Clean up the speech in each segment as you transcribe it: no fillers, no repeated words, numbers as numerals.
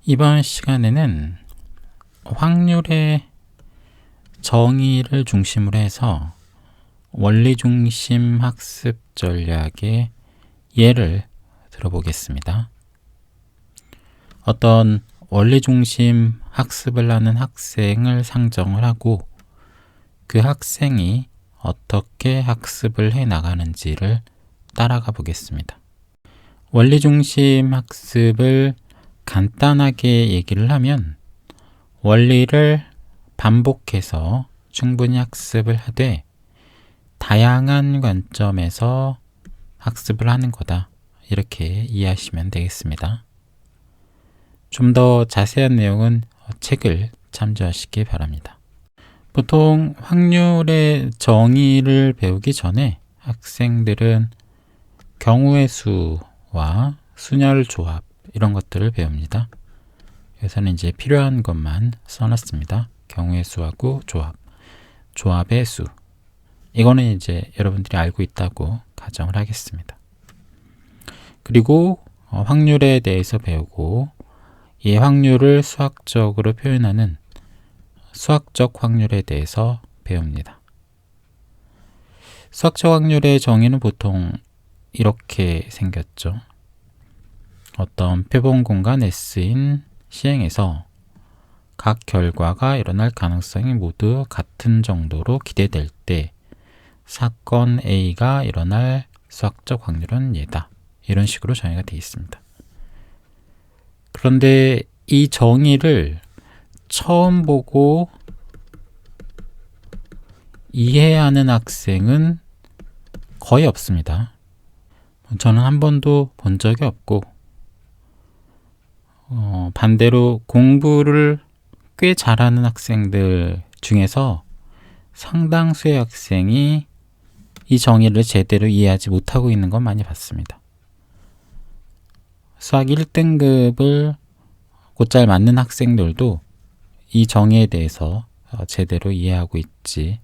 이번 시간에는 확률의 정의를 중심으로 해서 원리중심 학습 전략의 예를 들어보겠습니다. 어떤 원리중심 학습을 하는 학생을 상정을 하고 그 학생이 어떻게 학습을 해 나가는지를 따라가 보겠습니다. 원리중심 학습을 간단하게 얘기를 하면 원리를 반복해서 충분히 학습을 하되 다양한 관점에서 학습을 하는 거다. 이렇게 이해하시면 되겠습니다. 좀 더 자세한 내용은 책을 참조하시기 바랍니다. 보통 확률의 정의를 배우기 전에 학생들은 경우의 수와 순열 조합 이런 것들을 배웁니다. 여기서는 이제 필요한 것만 써놨습니다. 경우의 수하고 조합, 조합의 수. 이거는 이제 여러분들이 알고 있다고 가정을 하겠습니다. 그리고 확률에 대해서 배우고 이 확률을 수학적으로 표현하는 수학적 확률에 대해서 배웁니다. 수학적 확률의 정의는 보통 이렇게 생겼죠. 어떤 표본 공간 S인 시행에서 각 결과가 일어날 가능성이 모두 같은 정도로 기대될 때 사건 A가 일어날 수학적 확률은 얘다. 이런 식으로 정의가 되어 있습니다. 그런데 이 정의를 처음 보고 이해하는 학생은 거의 없습니다. 저는 한 번도 본 적이 없고 반대로 공부를 꽤 잘하는 학생들 중에서 상당수의 학생이 이 정의를 제대로 이해하지 못하고 있는 건 많이 봤습니다. 수학 1등급을 곧잘 맞는 학생들도 이 정의에 대해서 제대로 이해하고 있지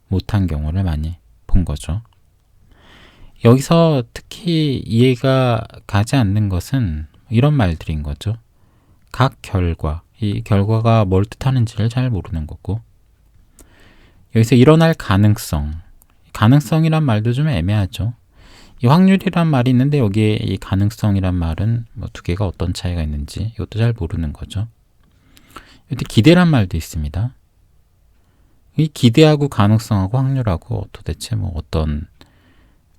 못한 경우를 많이 본 거죠. 여기서 특히 이해가 가지 않는 것은 이런 말들인 거죠. 각 결과, 이 결과가 뭘 뜻하는지를 잘 모르는 거고, 여기서 일어날 가능성이란 말도 좀 애매하죠. 이 확률이란 말이 있는데 여기에 이 가능성이란 말은 두 개가 어떤 차이가 있는지 이것도 잘 모르는 거죠. 여기 기대란 말도 있습니다. 이 기대하고 가능성하고 확률하고 도대체 어떤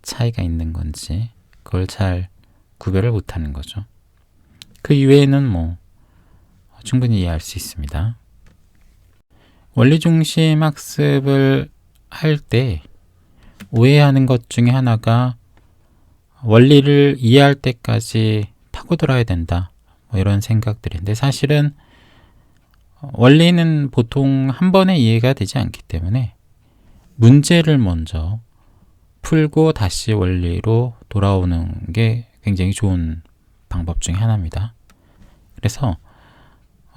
차이가 있는 건지 그걸 잘 구별을 못하는 거죠. 그 이외에는 충분히 이해할 수 있습니다. 원리중심 학습을 할 때 오해하는 것 중에 하나가 원리를 이해할 때까지 파고들어야 된다. 이런 생각들인데 사실은 원리는 보통 한 번에 이해가 되지 않기 때문에 문제를 먼저 풀고 다시 원리로 돌아오는 게 굉장히 좋은 방법 중에 하나입니다. 그래서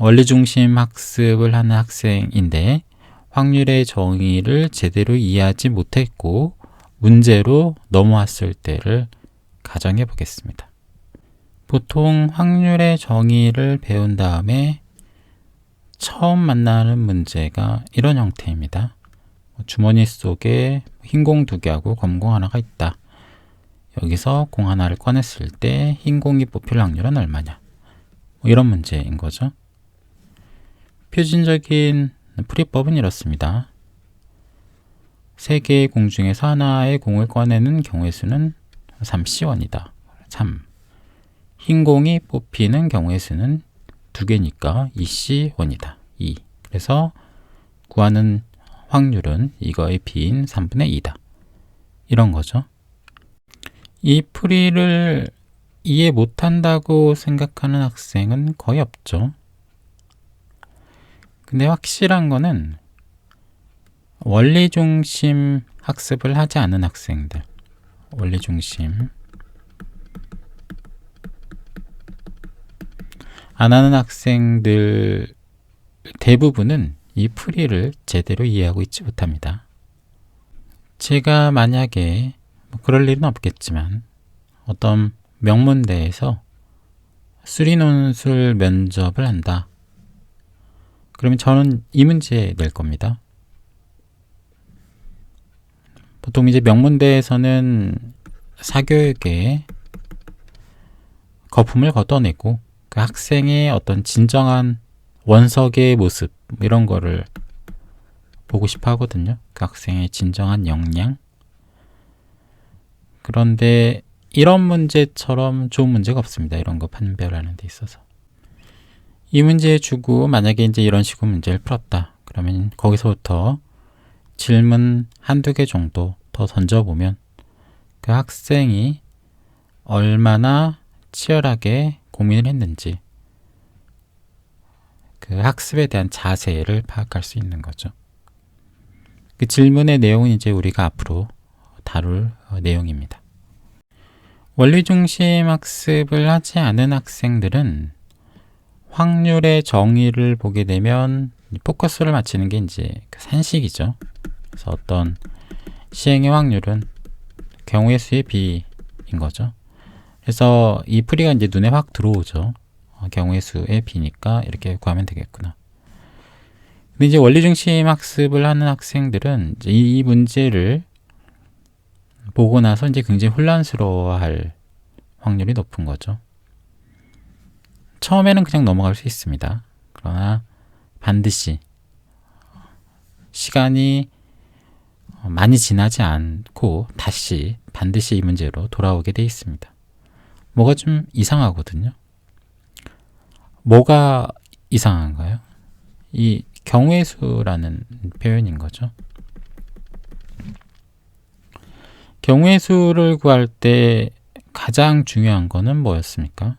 원리중심 학습을 하는 학생인데 확률의 정의를 제대로 이해하지 못했고 문제로 넘어왔을 때를 가정해 보겠습니다. 보통 확률의 정의를 배운 다음에 처음 만나는 문제가 이런 형태입니다. 주머니 속에 흰 공 2개하고 검 공 하나가 있다. 여기서 공 하나를 꺼냈을 때 흰 공이 뽑힐 확률은 얼마냐? 이런 문제인 거죠. 표준적인 풀이법은 이렇습니다. 3개의 공 중에서 하나의 공을 꺼내는 경우의 수는 3C1이다. 3. 흰 공이 뽑히는 경우의 수는 2개니까 2C1이다. 2. 그래서 구하는 확률은 이거의 b인 3분의 2다. 이런 거죠. 이 풀이를 이해 못한다고 생각하는 학생은 거의 없죠. 근데 확실한 거는 원리중심 학습을 하지 않은 학생들, 원리중심 안 하는 학생들 대부분은 이 풀이를 제대로 이해하고 있지 못합니다. 제가 만약에 그럴 일은 없겠지만 어떤 명문대에서 수리논술 면접을 한다. 그러면 저는 이 문제 낼 겁니다. 보통 이제 명문대에서는 사교육에 거품을 걷어내고 그 학생의 어떤 진정한 원석의 모습 이런 거를 보고 싶어 하거든요. 그 학생의 진정한 역량. 그런데 이런 문제처럼 좋은 문제가 없습니다. 이런 거 판별하는 데 있어서. 이 문제 주고 만약에 이제 이런 식으로 문제를 풀었다. 그러면 거기서부터 질문 한두 개 정도 더 던져보면 그 학생이 얼마나 치열하게 고민을 했는지 그 학습에 대한 자세를 파악할 수 있는 거죠. 그 질문의 내용은 이제 우리가 앞으로 다룰 내용입니다. 원리 중심 학습을 하지 않은 학생들은 확률의 정의를 보게 되면 포커스를 맞추는 게 이제 그 산식이죠. 그래서 어떤 시행의 확률은 경우의 수의 비인 거죠. 그래서 이 풀이가 이제 눈에 확 들어오죠. 경우의 수의 비니까 이렇게 구하면 되겠구나. 근데 이제 원리 중심 학습을 하는 학생들은 이제 이 문제를 보고 나서 이제 굉장히 혼란스러워할 확률이 높은 거죠. 처음에는 그냥 넘어갈 수 있습니다. 그러나 반드시 시간이 많이 지나지 않고 다시 반드시 이 문제로 돌아오게 돼 있습니다. 뭐가 좀 이상하거든요. 뭐가 이상한가요? 이 경우의 수라는 표현인 거죠. 경우의 수를 구할 때 가장 중요한 거는 뭐였습니까?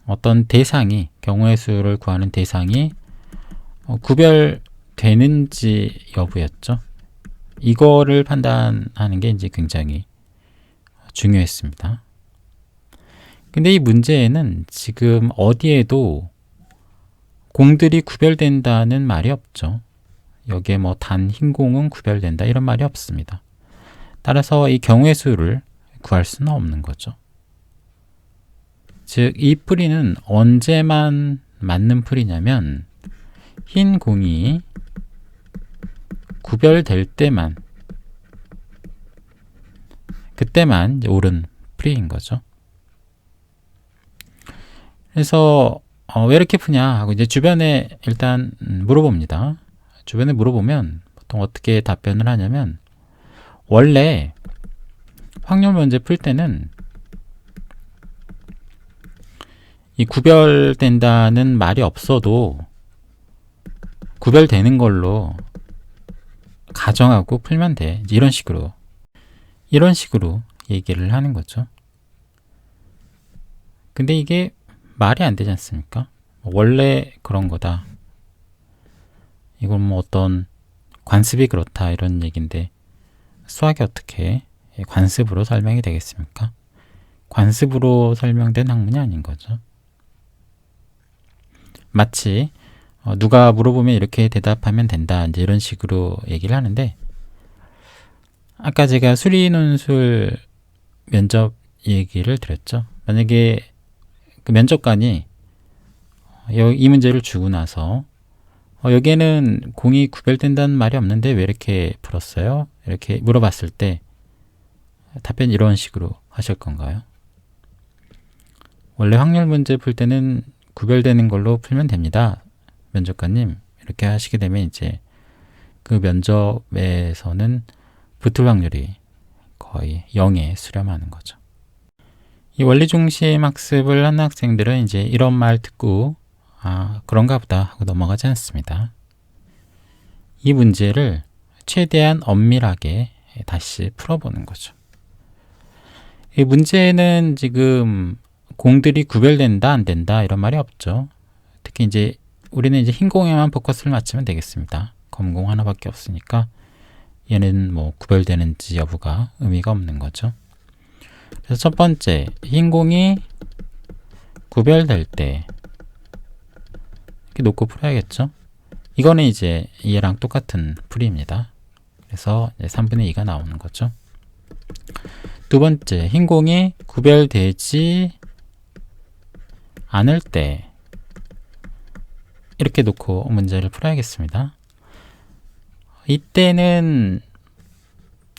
어떤 대상이, 경우의 수를 구하는 대상이 구별되는지 여부였죠. 이거를 판단하는 게 이제 굉장히 중요했습니다. 근데 이 문제에는 지금 어디에도 공들이 구별된다는 말이 없죠. 여기에 뭐 단 흰 공은 구별된다 이런 말이 없습니다. 따라서 이 경우의 수를 구할 수는 없는 거죠. 즉, 이 풀이는 언제만 맞는 풀이냐면 흰 공이 구별될 때만, 그때만 이제 옳은 풀이인 거죠. 그래서 왜 이렇게 푸냐 하고 이제 주변에 일단 물어봅니다. 주변에 물어보면 보통 어떻게 답변을 하냐면 원래 확률 문제 풀 때는 이 구별된다는 말이 없어도 구별되는 걸로 가정하고 풀면 돼. 이런 식으로 얘기를 하는 거죠. 근데 이게 말이 안 되지 않습니까? 원래 그런 거다. 이건 뭐 어떤 관습이 그렇다 이런 얘기인데 수학이 어떻게 관습으로 설명이 되겠습니까? 관습으로 설명된 학문이 아닌 거죠. 마치 누가 물어보면 이렇게 대답하면 된다 이제 이런 식으로 얘기를 하는데 아까 제가 수리논술 면접 얘기를 드렸죠. 만약에 그 면접관이 이 문제를 주고 나서 여기에는 공이 구별된다는 말이 없는데 왜 이렇게 풀었어요? 이렇게 물어봤을 때 답변 이런 식으로 하실 건가요? 원래 확률 문제 풀 때는 구별되는 걸로 풀면 됩니다. 면접관님 이렇게 하시게 되면 이제 그 면접에서는 붙을 확률이 거의 0에 수렴하는 거죠. 이 원리 중심 학습을 하는 학생들은 이제 이런 말 듣고 그런가 보다 하고 넘어가지 않습니다. 이 문제를 최대한 엄밀하게 다시 풀어보는 거죠. 이 문제는 지금 공들이 구별된다 안 된다 이런 말이 없죠. 특히 이제 우리는 이제 흰 공에만 포커스를 맞추면 되겠습니다. 검은 공 하나밖에 없으니까 얘는 뭐 구별되는지 여부가 의미가 없는 거죠. 그래서 첫 번째, 흰 공이 구별될 때 이렇게 놓고 풀어야겠죠. 이거는 이제 얘랑 똑같은 풀이입니다. 그래서 이제 3분의 2가 나오는 거죠. 두 번째, 흰 공이 구별되지 않을 때 이렇게 놓고 문제를 풀어야겠습니다. 이때는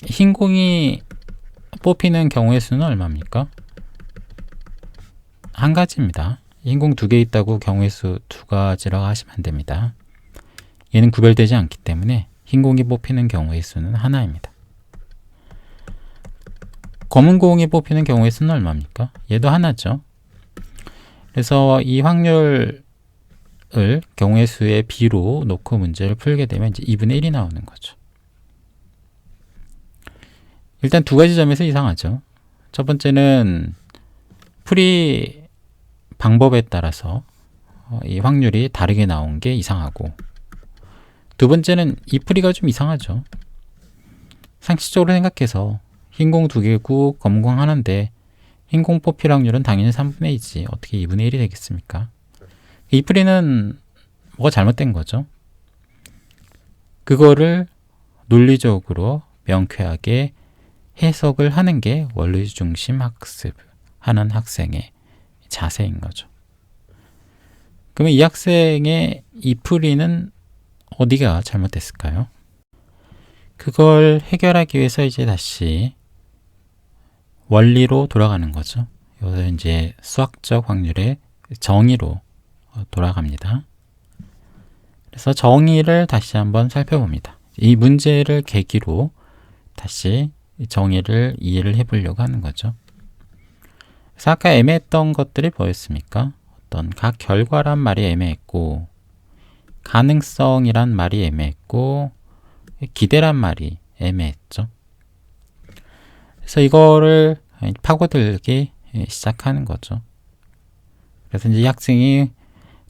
흰 공이 뽑히는 경우의 수는 얼마입니까? 한 가지입니다. 흰 공 2개 있다고 경우의 수 2가지라고 하시면 안 됩니다. 얘는 구별되지 않기 때문에 흰 공이 뽑히는 경우의 수는 하나입니다. 검은 공이 뽑히는 경우의 수는 얼마입니까? 얘도 하나죠. 그래서 이 확률을 경우의 수의 비로 놓고 문제를 풀게 되면 이제 2분의 1이 나오는 거죠. 일단 2가지 점에서 이상하죠. 첫 번째는 풀이 방법에 따라서 이 확률이 다르게 나온 게 이상하고, 두 번째는 이 풀이가 좀 이상하죠. 상식적으로 생각해서 흰 공 2개고 검은 공 하나인데 흰 공 뽑힐 확률은 당연히 3분의 2지 어떻게 2분의 1이 되겠습니까? 이 풀이는 뭐가 잘못된 거죠. 그거를 논리적으로 명쾌하게 해석을 하는 게 원리 중심 학습하는 학생의 자세인 거죠. 그러면 이 학생의 이 풀이는 어디가 잘못됐을까요? 그걸 해결하기 위해서 이제 다시 원리로 돌아가는 거죠. 여기서 이제 수학적 확률의 정의로 돌아갑니다. 그래서 정의를 다시 한번 살펴봅니다. 이 문제를 계기로 다시 정의를 이해를 해보려고 하는 거죠. 그래서 아까 애매했던 것들이 뭐였습니까? 어떤 각 결과란 말이 애매했고, 가능성이란 말이 애매했고, 기대란 말이 애매했죠. 그래서 이거를 파고들기 시작하는 거죠. 그래서 이제 이 학생이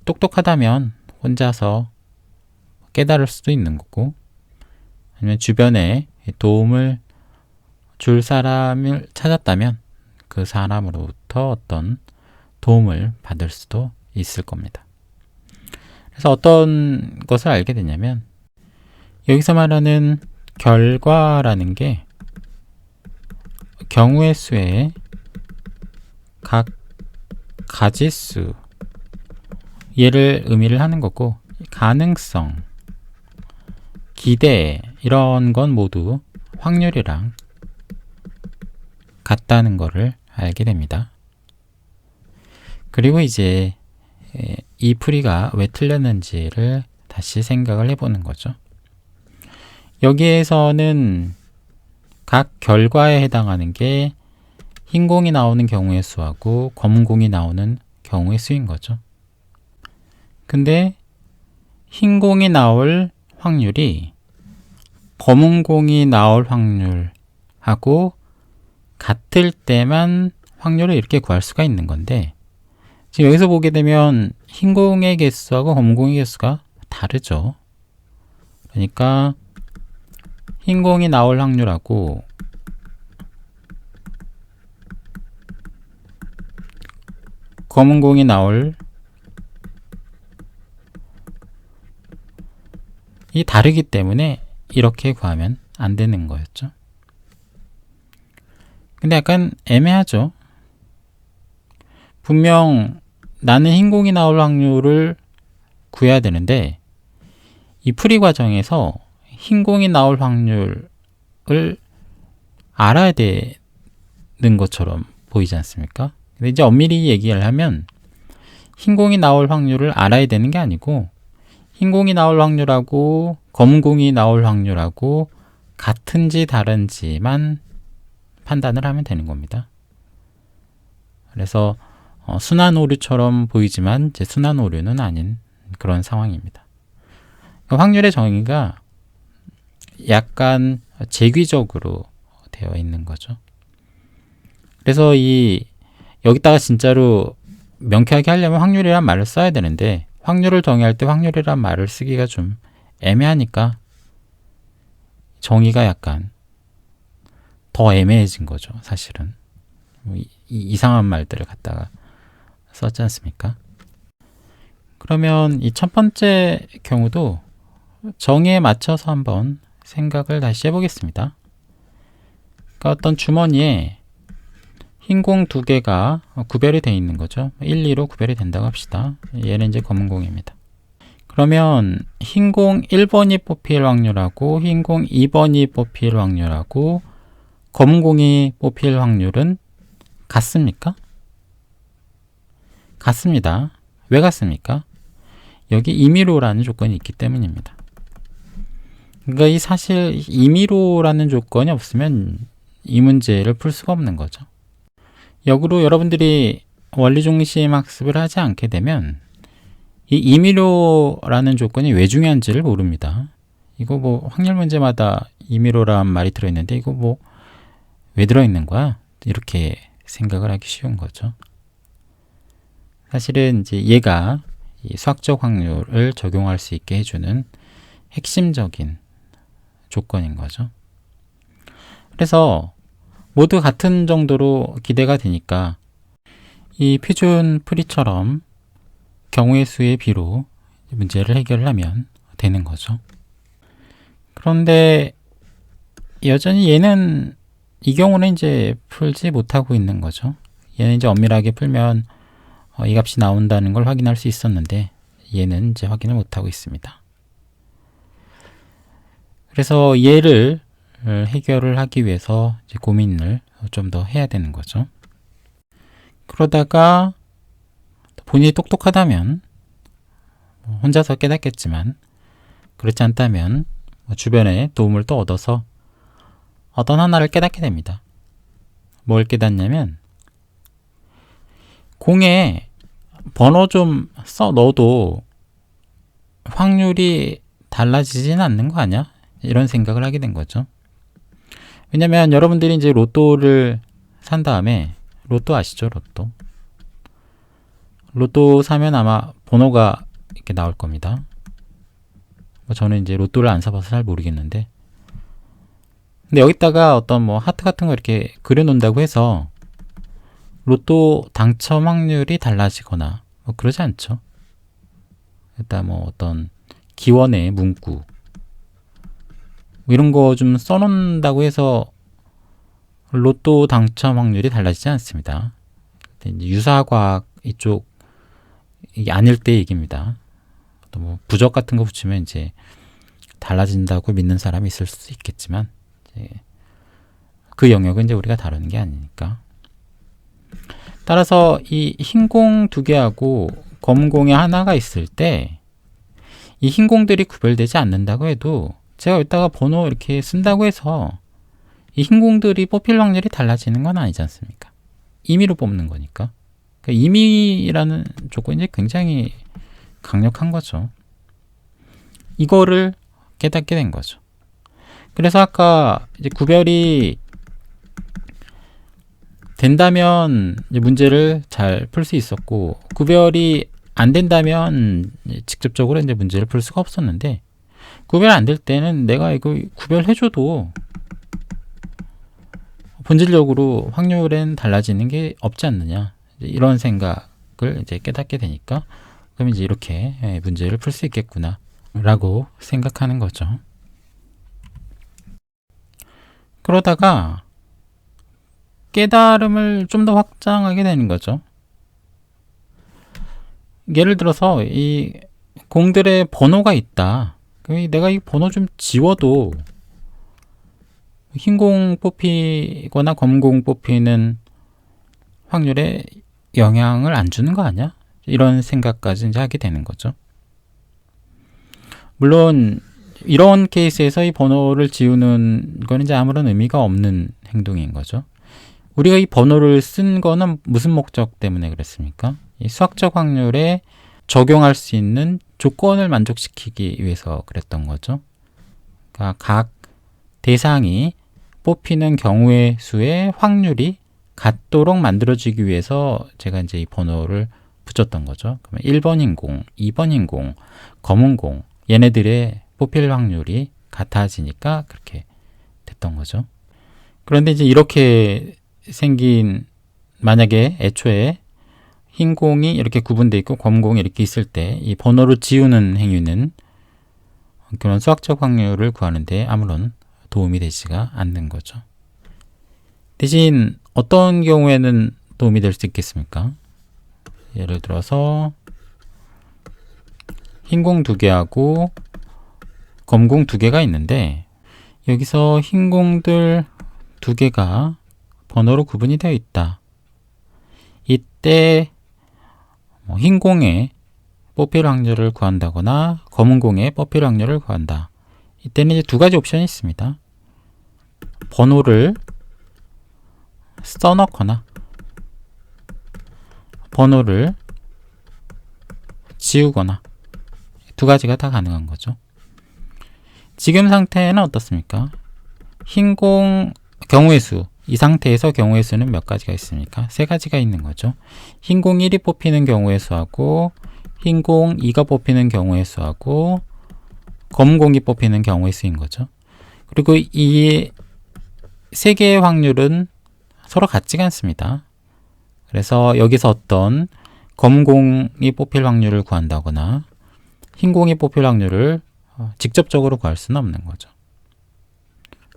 똑똑하다면 혼자서 깨달을 수도 있는 거고, 아니면 주변에 도움을 줄 사람을 찾았다면 그 사람으로부터 어떤 도움을 받을 수도 있을 겁니다. 그래서 어떤 것을 알게 되냐면, 여기서 말하는 결과라는 게 경우의 수의 각 가지수 얘를 의미를 하는 거고, 가능성, 기대 이런 건 모두 확률이랑 같다는 거를 알게 됩니다. 그리고 이제 이 풀이가 왜 틀렸는지를 다시 생각을 해보는 거죠. 여기에서는 각 결과에 해당하는 게 흰 공이 나오는 경우의 수하고 검은 공이 나오는 경우의 수인 거죠. 근데 흰 공이 나올 확률이 검은 공이 나올 확률하고 같을 때만 확률을 이렇게 구할 수가 있는 건데, 지금 여기서 보게 되면 흰 공의 개수하고 검은 공의 개수가 다르죠. 그러니까 흰 공이 나올 확률하고 검은 공이 나올 이 다르기 때문에 이렇게 구하면 안 되는 거였죠. 근데 약간 애매하죠. 분명 나는 흰 공이 나올 확률을 구해야 되는데 이 풀이 과정에서 흰 공이 나올 확률을 알아야 되는 것처럼 보이지 않습니까? 근데 이제 엄밀히 얘기를 하면 흰 공이 나올 확률을 알아야 되는 게 아니고, 흰 공이 나올 확률하고 검은 공이 나올 확률하고 같은지 다른지만 판단을 하면 되는 겁니다. 그래서 순환 오류처럼 보이지만 이제 순환 오류는 아닌 그런 상황입니다. 확률의 정의가 약간 재규적으로 되어 있는 거죠. 그래서 여기다가 진짜로 명쾌하게 하려면 확률이란 말을 써야 되는데, 확률을 정의할 때 확률이란 말을 쓰기가 좀 애매하니까 정의가 약간 더 애매해진 거죠, 사실은. 이상한 말들을 갖다가 썼지 않습니까? 그러면 이 첫 번째 경우도 정의에 맞춰서 한번 생각을 다시 해보겠습니다. 그러니까 어떤 주머니에 흰 공 두 개가 구별이 되어 있는 거죠. 1, 2로 구별이 된다고 합시다. 얘는 이제 검은 공입니다. 그러면 흰 공 1번이 뽑힐 확률하고 흰 공 2번이 뽑힐 확률하고 검은 공이 뽑힐 확률은 같습니까? 같습니다. 왜 같습니까? 여기 임의로라는 조건이 있기 때문입니다. 그러니까 이 사실 임의로라는 조건이 없으면 이 문제를 풀 수가 없는 거죠. 역으로 여러분들이 원리중심 학습을 하지 않게 되면 이 임의로라는 조건이 왜 중요한지를 모릅니다. 이거 뭐 확률 문제마다 임의로란 말이 들어있는데 이거 뭐 왜 들어있는 거야? 이렇게 생각을 하기 쉬운 거죠. 사실은 이제 얘가 이 수학적 확률을 적용할 수 있게 해주는 핵심적인 조건인 거죠. 그래서 모두 같은 정도로 기대가 되니까 이 표준 풀이처럼 경우의 수의 비로 문제를 해결하면 되는 거죠. 그런데 여전히 얘는 이 경우는 이제 풀지 못하고 있는 거죠. 얘는 이제 엄밀하게 풀면 이 값이 나온다는 걸 확인할 수 있었는데 얘는 이제 확인을 못하고 있습니다. 그래서 얘를 해결을 하기 위해서 이제 고민을 좀 더 해야 되는 거죠. 그러다가 본인이 똑똑하다면 혼자서 깨닫겠지만 그렇지 않다면 주변의 도움을 또 얻어서 어떤 하나를 깨닫게 됩니다. 뭘 깨닫냐면 공에 번호 좀 써 넣어도 확률이 달라지진 않는 거 아니야? 이런 생각을 하게 된 거죠. 왜냐면 여러분들이 이제 로또를 산 다음에 로또 아시죠? 로또 사면 아마 번호가 이렇게 나올 겁니다. 저는 이제 로또를 안 사봐서 잘 모르겠는데 근데 여기다가 어떤 뭐 하트 같은 거 이렇게 그려놓는다고 해서 로또 당첨 확률이 달라지거나 뭐 그러지 않죠. 일단 뭐 어떤 기원의 문구 이런 거 좀 써놓는다고 해서 로또 당첨 확률이 달라지지 않습니다. 이제 유사과학 이쪽 이게 아닐 때 얘기입니다. 또 뭐 부적 같은 거 붙이면 이제 달라진다고 믿는 사람이 있을 수 있겠지만 그 영역은 이제 우리가 다루는 게 아니니까. 따라서 이 흰 공 두 개하고 검은 공에 하나가 있을 때 이 흰 공들이 구별되지 않는다고 해도 제가 여기다가 번호 이렇게 쓴다고 해서 이 흰 공들이 뽑힐 확률이 달라지는 건 아니지 않습니까? 임의로 뽑는 거니까. 그러니까 임의라는 조건이 이제 굉장히 강력한 거죠. 이거를 깨닫게 된 거죠. 그래서 아까 이제 구별이 된다면 이제 문제를 잘 풀 수 있었고 구별이 안 된다면 직접적으로 이제 문제를 풀 수가 없었는데 구별 안 될 때는 내가 이거 구별해줘도 본질적으로 확률엔 달라지는 게 없지 않느냐 이런 생각을 이제 깨닫게 되니까 그럼 이제 이렇게 문제를 풀 수 있겠구나 라고 생각하는 거죠. 그러다가 깨달음을 좀 더 확장하게 되는 거죠. 예를 들어서 이 공들의 번호가 있다. 내가 이 번호 좀 지워도 흰 공 뽑히거나 검은 공 뽑히는 확률에 영향을 안 주는 거 아니야? 이런 생각까지 이제 하게 되는 거죠. 물론 이런 케이스에서 이 번호를 지우는 건 이제 아무런 의미가 없는 행동인 거죠. 우리가 이 번호를 쓴 거는 무슨 목적 때문에 그랬습니까? 이 수학적 확률에 적용할 수 있는 조건을 만족시키기 위해서 그랬던 거죠. 그러니까 각 대상이 뽑히는 경우의 수의 확률이 같도록 만들어지기 위해서 제가 이제 이 번호를 붙였던 거죠. 그러면 1번인 공, 2번인 공, 검은 공 얘네들의 뽑힐 확률이 같아지니까 그렇게 됐던 거죠. 그런데 이제 이렇게 생긴 만약에 애초에 흰 공이 이렇게 구분되어 있고 검은 공이 이렇게 있을 때 이 번호를 지우는 행위는 그런 수학적 확률을 구하는데 아무런 도움이 되지가 않는 거죠. 대신 어떤 경우에는 도움이 될 수 있겠습니까? 예를 들어서 흰 공 2개하고 검 공 2개가 있는데 여기서 흰 공들 2개가 번호로 구분이 되어 있다. 이때 흰 공에 뽑힐 확률을 구한다거나 검은 공에 뽑힐 확률을 구한다. 이때는 이제 2가지 옵션이 있습니다. 번호를 써넣거나 번호를 지우거나 2가지가 다 가능한 거죠. 지금 상태는 어떻습니까? 흰 공 경우의 수, 이 상태에서 경우의 수는 몇 가지가 있습니까? 3가지가 있는 거죠. 흰 공 1이 뽑히는 경우의 수하고 흰 공 2가 뽑히는 경우의 수하고 검은 공이 뽑히는 경우의 수인 거죠. 그리고 이 3개의 확률은 서로 같지가 않습니다. 그래서 여기서 어떤 검은 공이 뽑힐 확률을 구한다거나 흰 공이 뽑힐 확률을 직접적으로 구할 수는 없는 거죠.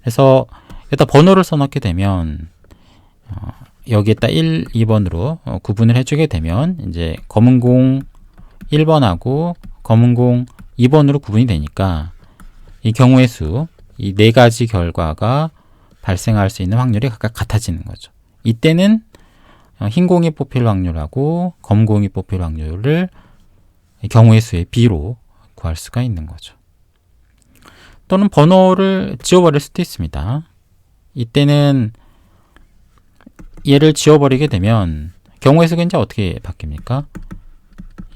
그래서 여기다 번호를 써넣게 되면 여기에다 1, 2번으로 구분을 해주게 되면 이제 검은 공 1번하고 검은 공 2번으로 구분이 되니까 이 경우의 수, 이 4가지 결과가 발생할 수 있는 확률이 각각 같아지는 거죠. 이때는 흰 공이 뽑힐 확률하고 검은 공이 뽑힐 확률을 경우의 수의 비로 구할 수가 있는 거죠. 또는 번호를 지워버릴 수도 있습니다. 이때는 얘를 지워버리게 되면 경우의 수가 이제 어떻게 바뀝니까?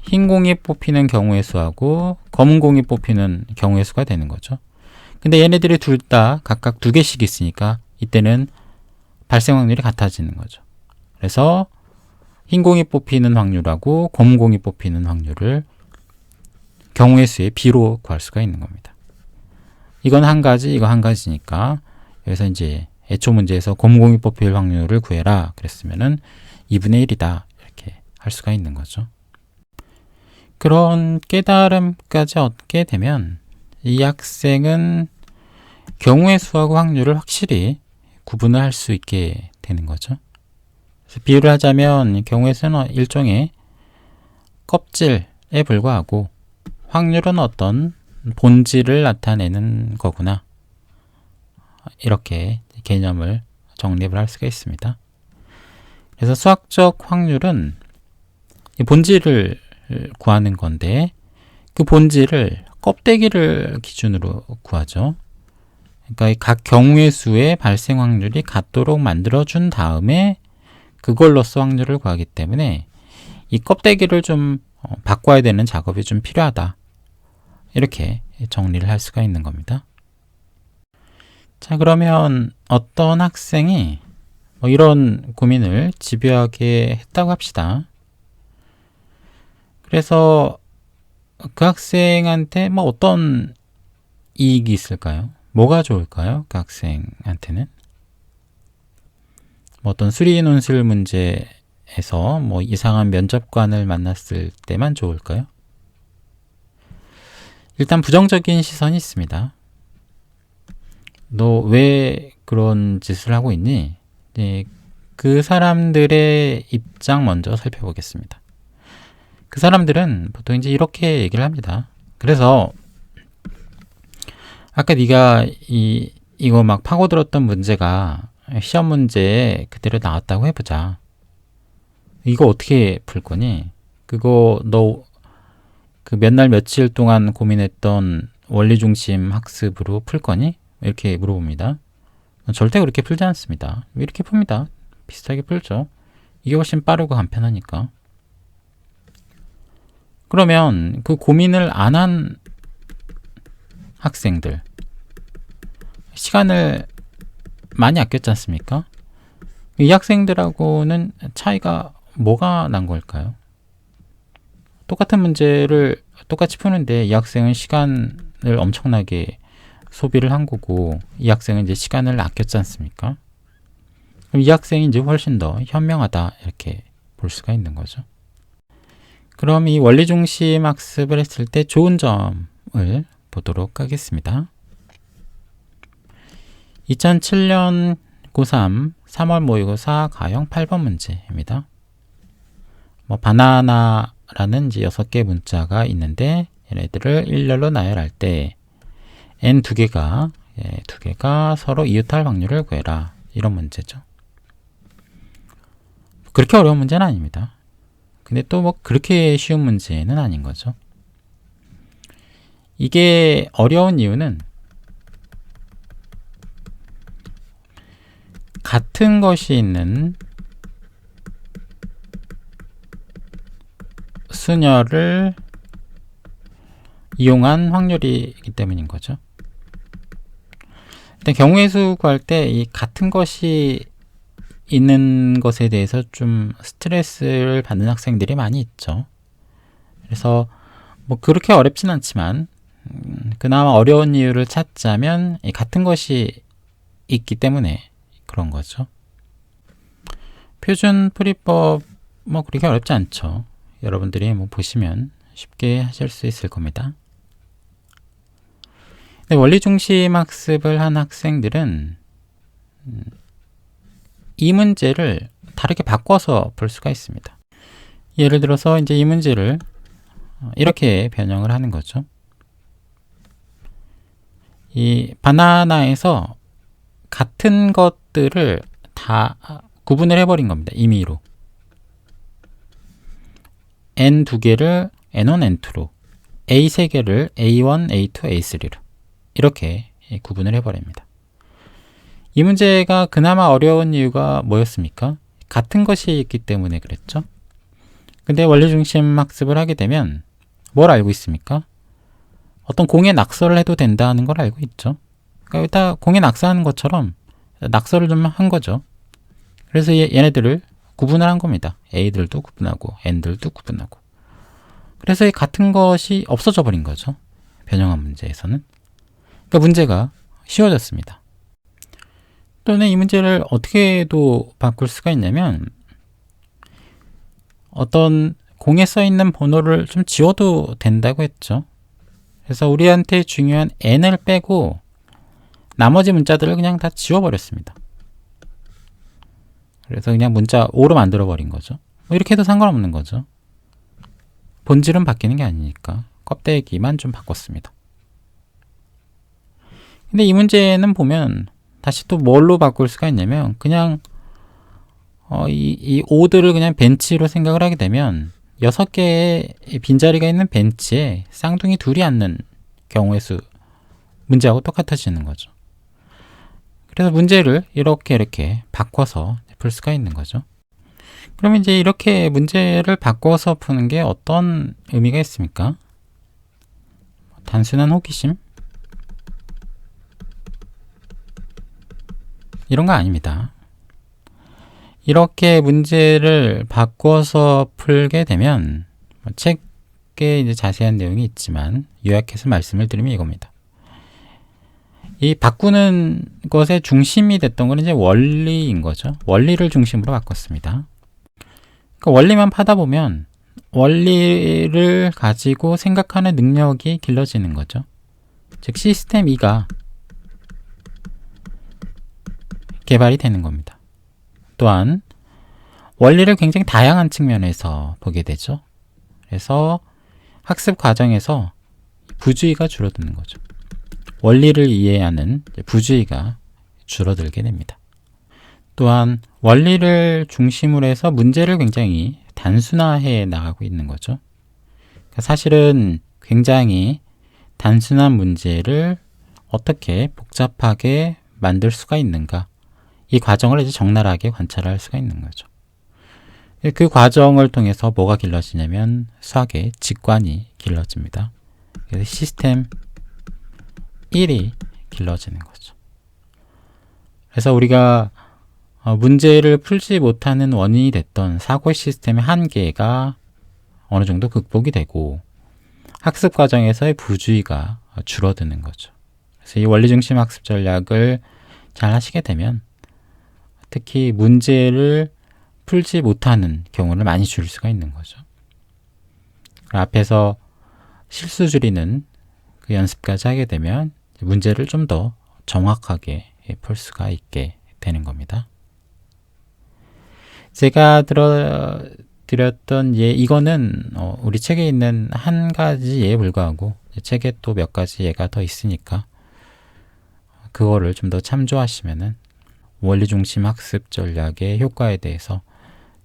흰 공이 뽑히는 경우의 수하고 검은 공이 뽑히는 경우의 수가 되는 거죠. 근데 얘네들이 둘 다 각각 2개씩 있으니까 이때는 발생 확률이 같아지는 거죠. 그래서 흰 공이 뽑히는 확률하고 검은 공이 뽑히는 확률을 경우의 수의 비로 구할 수가 있는 겁니다. 이건 한 가지, 이거 한 가지니까 여기서 이제 애초 문제에서 검은 공이 뽑힐 확률을 구해라 그랬으면은 2분의 1이다 이렇게 할 수가 있는 거죠. 그런 깨달음까지 얻게 되면 이 학생은 경우의 수하고 확률을 확실히 구분을 할 수 있게 되는 거죠. 그래서 비유를 하자면 경우의 수는 일종의 껍질에 불과하고 확률은 어떤 본질을 나타내는 거구나. 이렇게 개념을 정립을 할 수가 있습니다. 그래서 수학적 확률은 본질을 구하는 건데 그 본질을 껍데기를 기준으로 구하죠. 그러니까 각 경우의 수의 발생 확률이 같도록 만들어준 다음에 그걸로써 확률을 구하기 때문에 이 껍데기를 좀 바꿔야 되는 작업이 좀 필요하다. 이렇게 정리를 할 수가 있는 겁니다. 자, 그러면 어떤 학생이 이런 고민을 집요하게 했다고 합시다. 그래서 그 학생한테 어떤 이익이 있을까요? 뭐가 좋을까요? 그 학생한테는? 어떤 수리 논술 문제에서 이상한 면접관을 만났을 때만 좋을까요? 일단 부정적인 시선이 있습니다. 너 왜 그런 짓을 하고 있니? 네, 그 사람들의 입장 먼저 살펴보겠습니다. 그 사람들은 보통 이제 이렇게 얘기를 합니다. 그래서 아까 네가 이거 막 파고들었던 문제가 시험 문제에 그대로 나왔다고 해보자. 이거 어떻게 풀 거니? 그거 너 그 몇 날 며칠 동안 고민했던 원리 중심 학습으로 풀 거니? 이렇게 물어봅니다. 절대 그렇게 풀지 않습니다. 이렇게 풉니다. 비슷하게 풀죠. 이게 훨씬 빠르고 간편하니까. 그러면 그 고민을 안 한 학생들 시간을 많이 아꼈지 않습니까? 이 학생들하고는 차이가 뭐가 난 걸까요? 똑같은 문제를 똑같이 푸는데 이 학생은 시간을 엄청나게 소비를 한 거고 이 학생은 이제 시간을 아꼈지 않습니까? 그럼 이 학생이 이제 훨씬 더 현명하다 이렇게 볼 수가 있는 거죠. 그럼 이 원리 중심 학습을 했을 때 좋은 점을 보도록 하겠습니다. 2007년 고3 3월 모의고사 가형 8번 문제입니다. 바나나라는 이제 6개의 문자가 있는데 얘네들을 일렬로 나열할 때 n 두 개가 서로 이웃할 확률을 구해라. 이런 문제죠. 그렇게 어려운 문제는 아닙니다. 근데 또 그렇게 쉬운 문제는 아닌 거죠. 이게 어려운 이유는 같은 것이 있는 수녀를 이용한 확률이기 때문인 거죠. 일단 경우의 수 구할 때 이 같은 것이 있는 것에 대해서 좀 스트레스를 받는 학생들이 많이 있죠. 그래서 그렇게 어렵진 않지만 그나마 어려운 이유를 찾자면 이 같은 것이 있기 때문에 그런 거죠. 표준 풀이법 그렇게 어렵지 않죠. 여러분들이 보시면 쉽게 하실 수 있을 겁니다. 원리 중심 학습을 한 학생들은 이 문제를 다르게 바꿔서 풀 수가 있습니다. 예를 들어서 이제 이 문제를 이렇게 변형을 하는 거죠. 이 바나나에서 같은 것들을 다 구분을 해버린 겁니다. 임의로. n 두 개를 n1, n2로, a 세 개를 a1, a2, a3로 이렇게 구분을 해버립니다. 이 문제가 그나마 어려운 이유가 뭐였습니까? 같은 것이 있기 때문에 그랬죠. 근데 원리중심 학습을 하게 되면 뭘 알고 있습니까? 어떤 공에 낙서를 해도 된다는 걸 알고 있죠. 그러니까 여기다 공에 낙서하는 것처럼 낙서를 좀 한 거죠. 그래서 얘네들을 구분을 한 겁니다. A들도 구분하고 N들도 구분하고. 그래서 이 같은 것이 없어져 버린 거죠. 변형한 문제에서는. 그러니까 문제가 쉬워졌습니다. 또는 이 문제를 어떻게도 바꿀 수가 있냐면 어떤 공에 써 있는 번호를 좀 지워도 된다고 했죠. 그래서 우리한테 중요한 n을 빼고 나머지 문자들을 그냥 다 지워버렸습니다. 그래서 그냥 문자 5로 만들어버린 거죠. 이렇게 해도 상관없는 거죠. 본질은 바뀌는 게 아니니까 껍데기만 좀 바꿨습니다. 근데 이 문제는 보면 다시 또 뭘로 바꿀 수가 있냐면 그냥 이 5들을 그냥 벤치로 생각을 하게 되면 6개의 빈자리가 있는 벤치에 쌍둥이 둘이 앉는 경우의 수 문제하고 똑같아지는 거죠. 그래서 문제를 이렇게 바꿔서 풀 수가 있는 거죠. 그러면 이제 이렇게 문제를 바꿔서 푸는 게 어떤 의미가 있습니까? 단순한 호기심? 이런 거 아닙니다. 이렇게 문제를 바꿔서 풀게 되면 책에 이제 자세한 내용이 있지만 요약해서 말씀을 드리면 이겁니다. 이 바꾸는 것의 중심이 됐던 건 이제 원리인 거죠. 원리를 중심으로 바꿨습니다. 그러니까 원리만 파다 보면 원리를 가지고 생각하는 능력이 길러지는 거죠. 즉 시스템 2가 개발이 되는 겁니다. 또한 원리를 굉장히 다양한 측면에서 보게 되죠. 그래서 학습 과정에서 부주의가 줄어드는 거죠. 원리를 이해하는 부주의가 줄어들게 됩니다. 또한 원리를 중심으로 해서 문제를 굉장히 단순화해 나가고 있는 거죠. 그러니까 사실은 굉장히 단순한 문제를 어떻게 복잡하게 만들 수가 있는가, 이 과정을 이제 적나라하게 관찰할 수가 있는 거죠. 그 과정을 통해서 뭐가 길러지냐면 수학의 직관이 길러집니다. 그래서 시스템 1이 길러지는 거죠. 그래서 우리가 문제를 풀지 못하는 원인이 됐던 사고 시스템의 한계가 어느 정도 극복이 되고 학습 과정에서의 부주의가 줄어드는 거죠. 그래서 이 원리중심 학습 전략을 잘 하시게 되면 특히 문제를 풀지 못하는 경우를 많이 줄일 수가 있는 거죠. 앞에서 실수 줄이는 그 연습까지 하게 되면 문제를 좀 더 정확하게 풀 수가 있게 되는 겁니다. 제가 드렸던 예, 이거는 우리 책에 있는 한 가지 예에 불과하고 책에 또 몇 가지 예가 더 있으니까 그거를 좀 더 참조하시면은 원리 중심 학습 전략의 효과에 대해서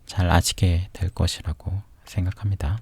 잘 아시게 될 것이라고 생각합니다.